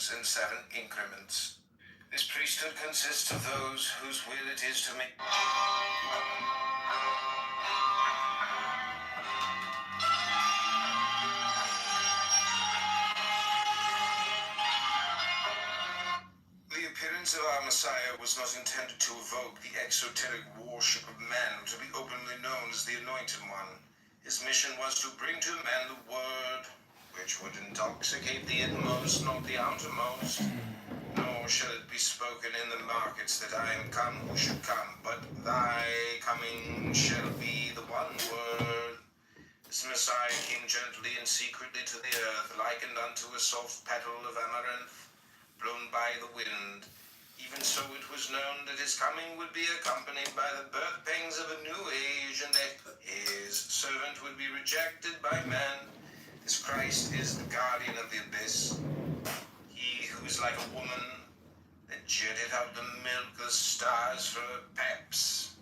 times in 7 increments. This priesthood consists of those whose will it is to make. The appearance of our Messiah was not intended to evoke the exoteric worship of man, to be openly known as the Anointed One. His mission was to bring to man the word, which would intoxicate the inmost, not the outermost. Nor shall it be spoken in the markets that I am come who should come, but thy coming shall be the one word. This Messiah came gently and secretly to the earth, likened unto a soft petal of amaranth, blown by the wind. Even so it was known that his coming would be accompanied by the birth pangs of a new age, and that his servant would be rejected by man. This Christ is the guardian of the abyss. He who is like a woman that jetted out the milk the stars for her paps.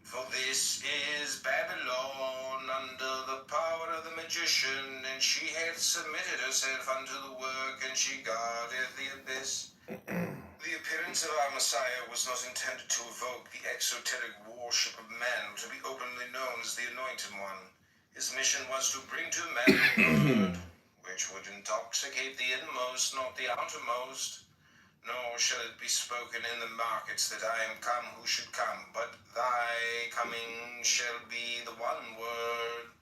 For this is Babylon under the power of the magician, and she hath submitted herself unto the work, and she guardeth the abyss. The appearance of our Messiah was not intended to evoke the exoteric worship of man, to be openly known as the Anointed One. His mission was to bring to man the word, which would intoxicate the inmost, not the outermost. Nor shall it be spoken in the markets that I am come who should come, but thy coming shall be the one word.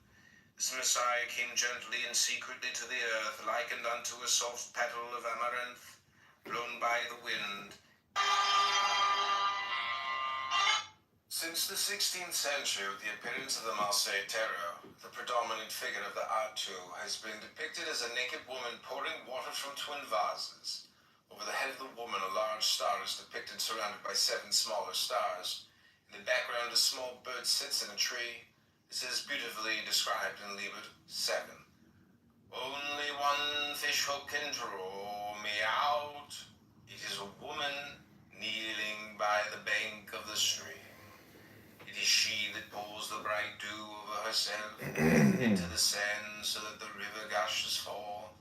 This Messiah came gently and secretly to the earth, likened unto a soft petal of amaranth, blown by the wind. Since the 16th century, with the appearance of the Marseille Terror, the predominant figure of the art too has been depicted as a naked woman pouring water from twin vases. Over the head of the woman, a large star is depicted surrounded by 7 smaller stars. In the background, a small bird sits in a tree. This is beautifully described in Liebert 7. Only one fish hook can draw me out. It is a woman kneeling by the bank of the stream. It is she that pours the bright dew over herself into the sand so that the river gushes forth.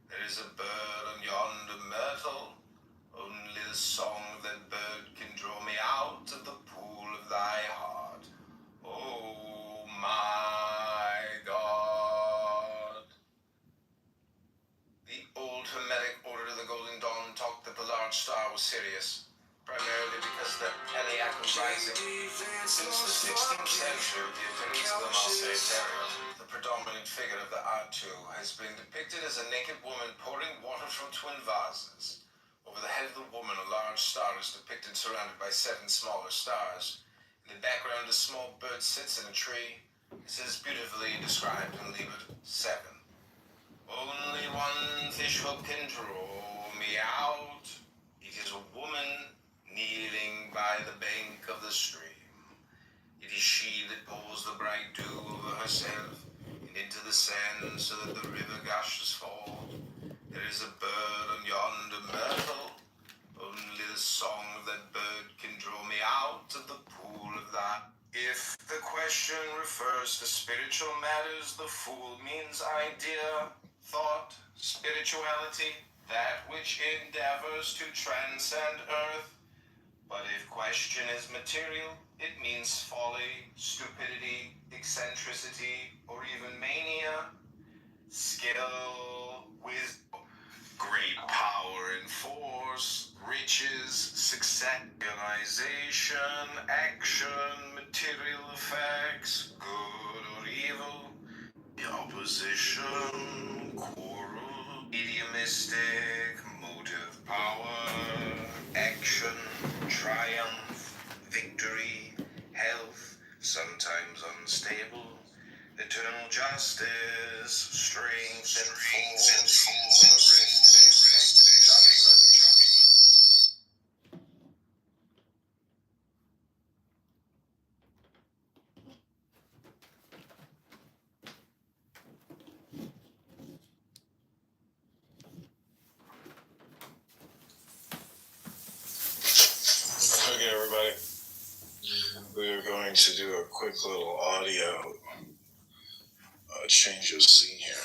There is a bird on yonder myrtle. Only the song of that bird can draw me out of the pool of thy heart. Oh my God. The old Hermetic Order of the Golden Dawn talked that the large star was Sirius, primarily because the Heliacal rising. Since the 16th century, the appearance of the Marseille Terror, the predominant figure of the art too, has been depicted as a naked woman pouring water from twin vases. Over the head of the woman, a large star is depicted surrounded by 7 smaller stars. In the background, a small bird sits in a tree. This is beautifully described in Liebert 7. Only one fish hook can draw me out. It is a woman kneeling by the bank of the stream. It is she that pours the bright dew over herself and into the sand so that the river gushes forth. There is a bird on yonder myrtle. Only the song of that bird can draw me out of the pool of that. If the question refers to spiritual matters, the fool means idea, thought, spirituality, that which endeavors to transcend earth. But if question is material, it means folly, stupidity, eccentricity, or even mania. Skill, wisdom, great power and force, riches, success, realization, action, material effects, good or evil, the opposition, quarrel, idiomistic, motive power, action, triumph, victory, health, sometimes unstable, eternal justice, strength and force, the rest is judgment. Okay, everybody. We're going to do a quick little audio change of scene here.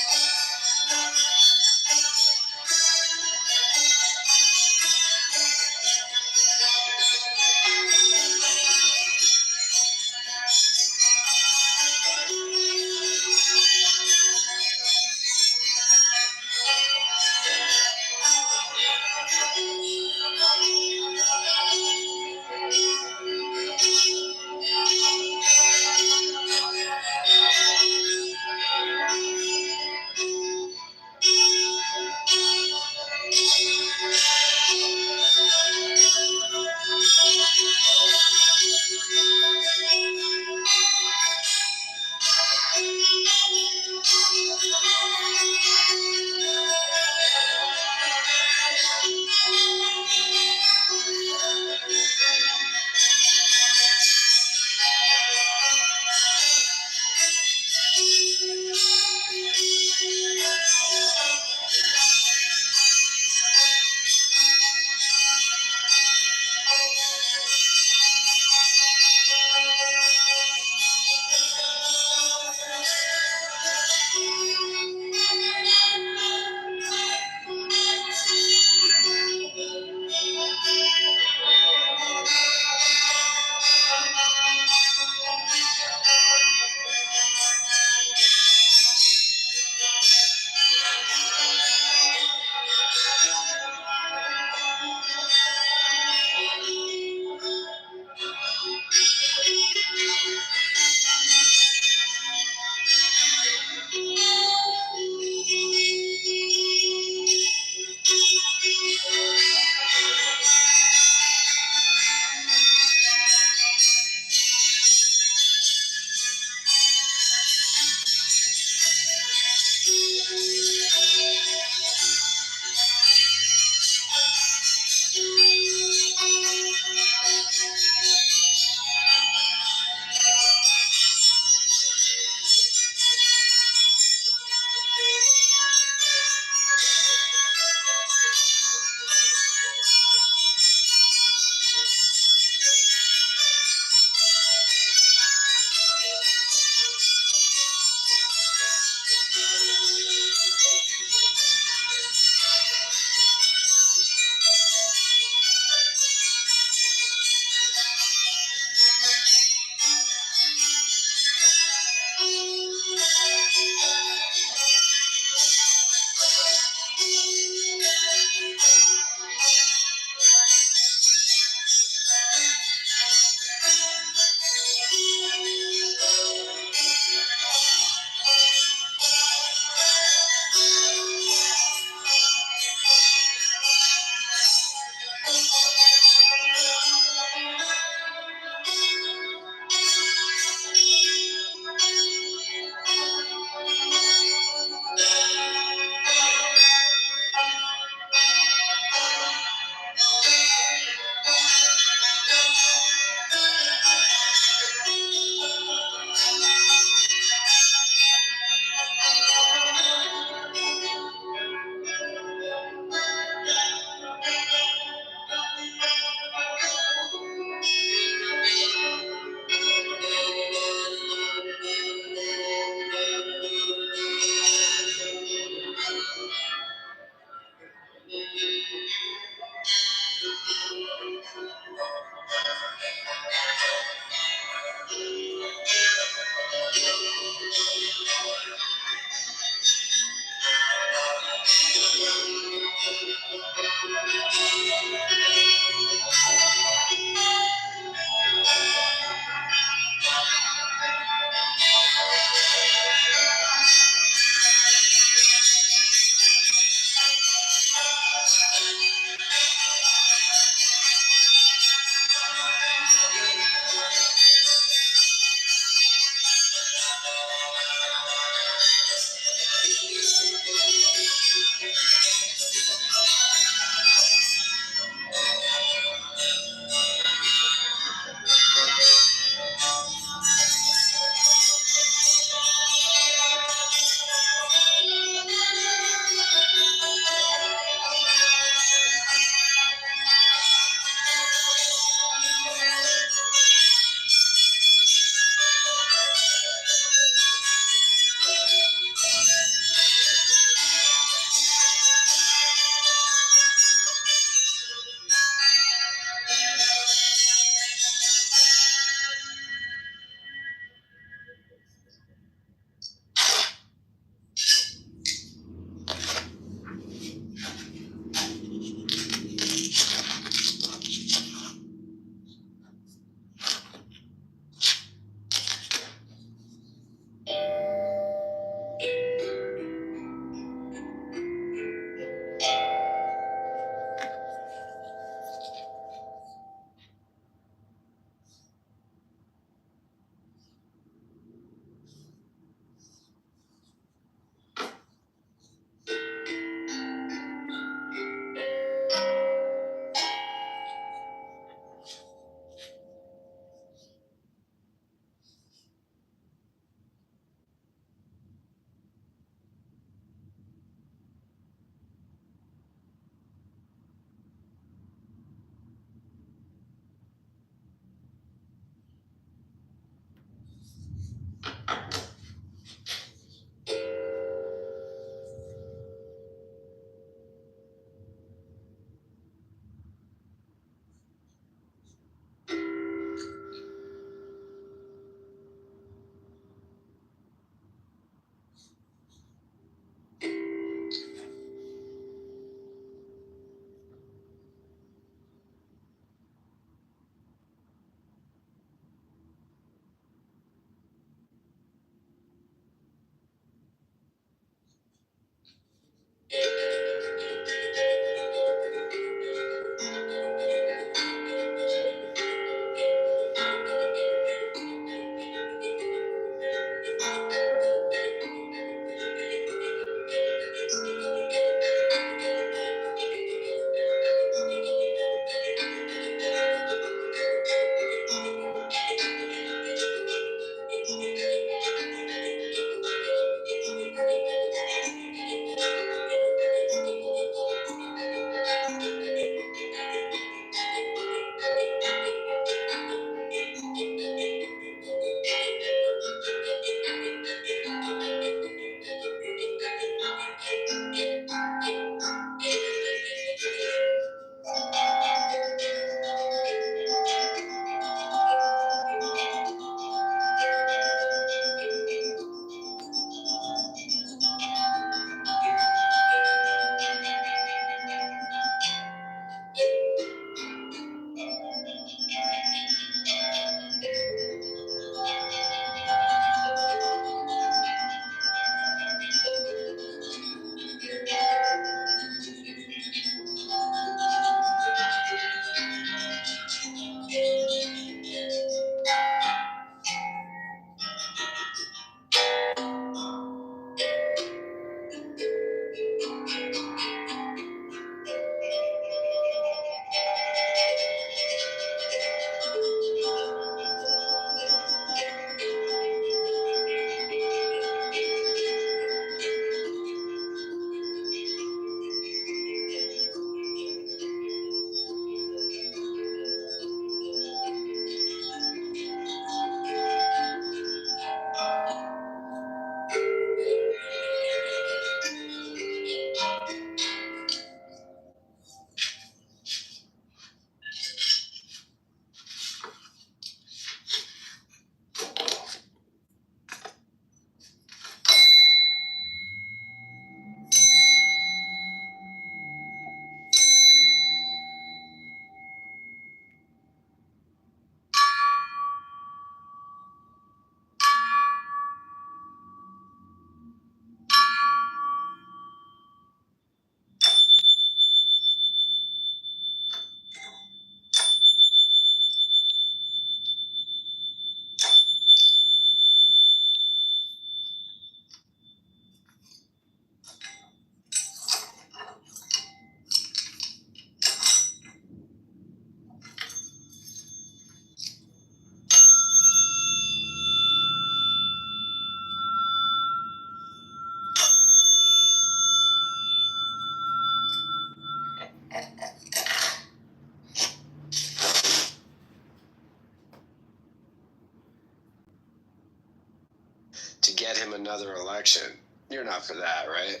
get him another election. You're not for that, right?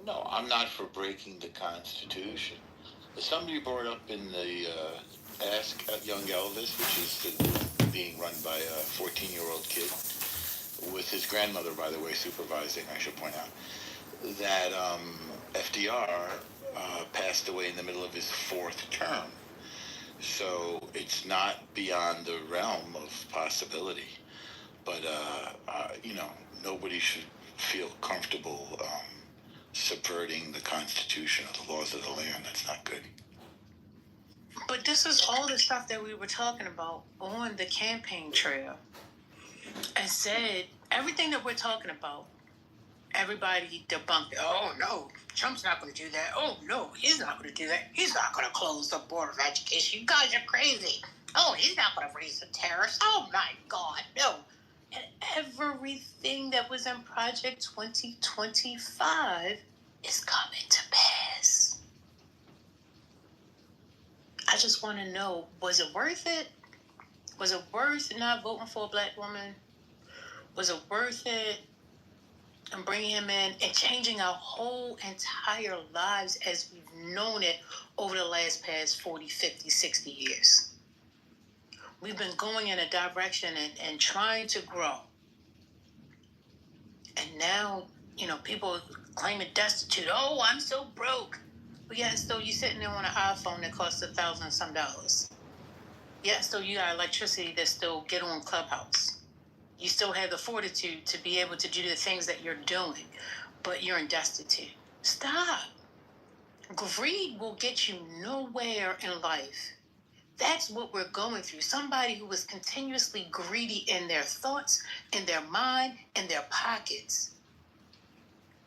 No, I'm not for breaking the Constitution. Somebody brought up in the Ask Young Elvis, which is being run by a 14-year-old kid, with his grandmother, by the way, supervising, I should point out, that FDR passed away in the middle of his fourth term. So it's not beyond the realm of possibility. But, nobody should feel comfortable subverting the Constitution or the laws of the land. That's not good. But this is all the stuff that we were talking about on the campaign trail. I said everything that we're talking about, everybody debunked it. Oh, no, Trump's not going to do that. Oh, no, he's not going to do that. He's not going to close the Board of Education. You guys are crazy. Oh, he's not going to raise the tariffs. Oh, my God, no. And everything that was in Project 2025 is coming to pass. I just want to know, was it worth it? Was it worth not voting for a black woman? Was it worth it? And bringing him in and changing our whole entire lives as we've known it over the past 40, 50, 60 years. We've been going in a direction and trying to grow. And now, people claiming destitute. Oh, I'm so broke. But yeah, so you're sitting there on an iPhone that costs $1,000 and some dollars. Yeah, so you got electricity that still get on Clubhouse. You still have the fortitude to be able to do the things that you're doing, but you're in destitute. Stop. Greed will get you nowhere in life. That's what we're going through. Somebody who is continuously greedy in their thoughts, in their mind, in their pockets.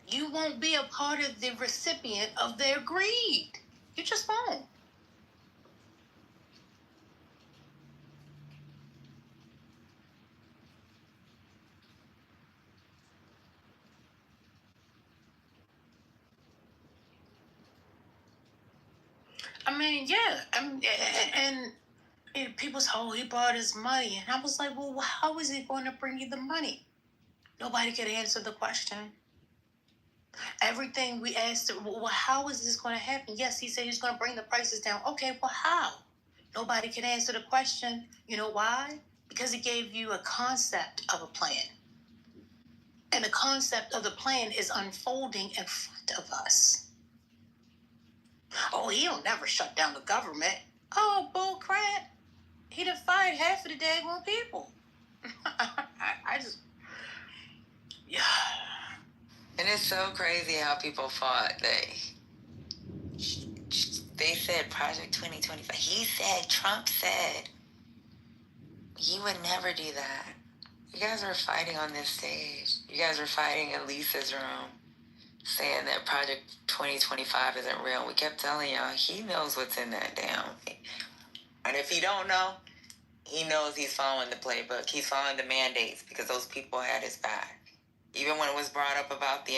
You won't be a part of the recipient of their greed. You just won't. I mean, yeah. And people say, oh, he brought his money. And I was like, well, how is he going to bring you the money? Nobody could answer the question. Everything we asked, well, how is this going to happen? Yes, he said he's going to bring the prices down. Okay, well, how? Nobody can answer the question. You know why? Because he gave you a concept of a plan. And the concept of the plan is unfolding in front of us. Oh, he'll never shut down the government. Oh, bull crap. He done fired half of the daggone people. I just, yeah. And it's so crazy how people fought. They said Project 2025. He said, Trump said, he would never do that. You guys were fighting on this stage. You guys were fighting in Lisa's room, saying that Project 2025 isn't real. We kept telling y'all, he knows what's in that damn thing. And if he don't know, he knows he's following the playbook. He's following the mandates because those people had his back. Even when it was brought up about the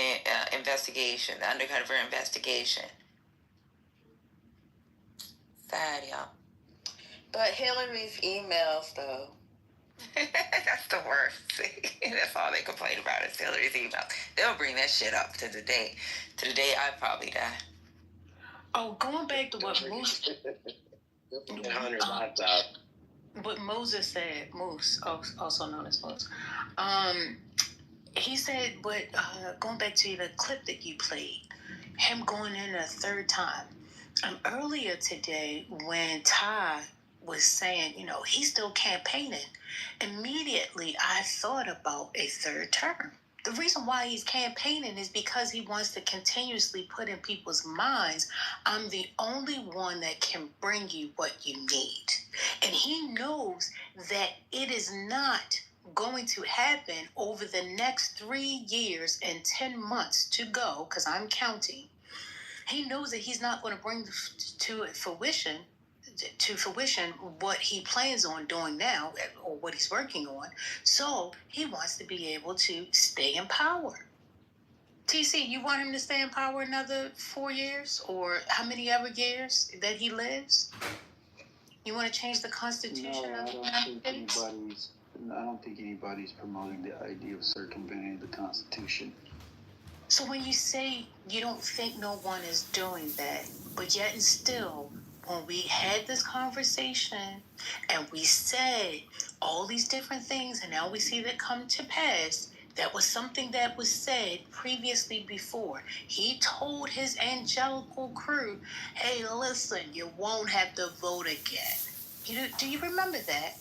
investigation, the undercover investigation. Sad, y'all. But Hillary's emails, though. That's the worst. That's all they complain about is Hillary's emails. They'll bring that shit up to the day I probably die. Oh, going back to what Moses said, Moose, also known as Moose, he said, going back to the clip that you played, him going in a third time. Earlier today, when Ty was saying, he's still campaigning, immediately I thought about a third term. The reason why he's campaigning is because he wants to continuously put in people's minds, I'm the only one that can bring you what you need. And he knows that it is not going to happen over the next 3 years and 10 months to go, because I'm counting. He knows that he's not going to bring to fruition what he plans on doing now or what he's working on. So he wants to be able to stay in power. TC, you want him to stay in power another 4 years or how many other years that he lives? You want to change the Constitution of the United States? I don't think anybody's promoting the idea of circumventing the Constitution. So when you say you don't think no one is doing that, but yet and still, when we had this conversation and we said all these different things and now we see that come to pass, that was something that was said previously before. He told his angelical crew, hey, listen, you won't have to vote again. Do you remember that?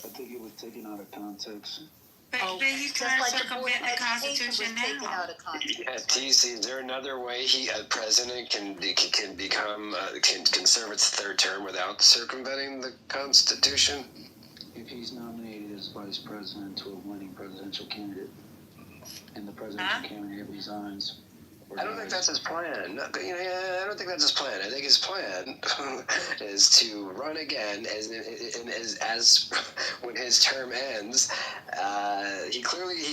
I think it was taken out of context. But he's Just trying like to the Board circumvent of the Education was Constitution taken now. out of context. Yeah, TC, is there another way a president can become can serve its third term without circumventing the Constitution? If he's nominated as vice president to a winning presidential candidate, and the presidential candidate resigns. I don't think that's his plan. I don't think that's his plan. I think his plan is to run again as when his term ends. He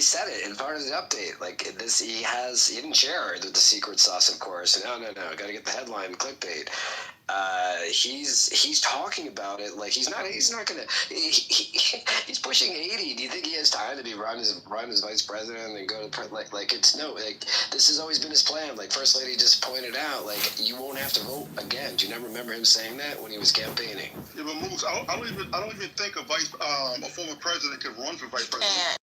said it in part of the update. Like this, he didn't share the secret sauce, of course. No, got to get the headline clickbait. He's talking about it like he's not gonna. He's pushing 80. Do you think he has time to run as vice president and go to this has always been his plan. Like First Lady just pointed out, like you won't have to vote again. Do you not remember him saying that when he was campaigning? Yeah, but Moose, I don't even think a former president could run for vice president.